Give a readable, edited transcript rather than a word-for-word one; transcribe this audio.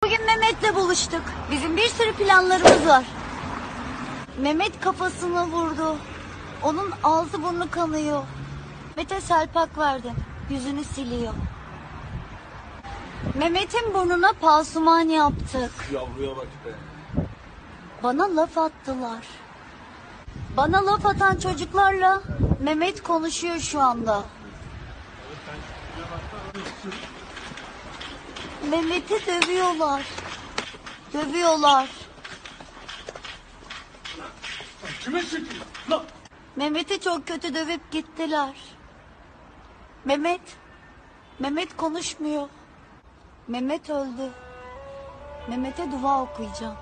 Bugün Mehmet'le buluştuk. Bizim bir sürü planlarımız var. Mehmet kafasını vurdu. Onun ağzı burnu kanıyor. Mehmet'e selpak verdim. Yüzünü siliyor. Mehmet'in burnuna pansuman yaptık. Yavruya bak be. Bana laf attılar. Bana laf atan çocuklarla Mehmet konuşuyor şu anda. Mehmet'i dövüyorlar. Dövüyorlar. Kime çekiyor? Lan! Mehmet'i çok kötü dövüp gittiler. Mehmet konuşmuyor. Mehmet öldü. Mehmet'e dua okuyacağım.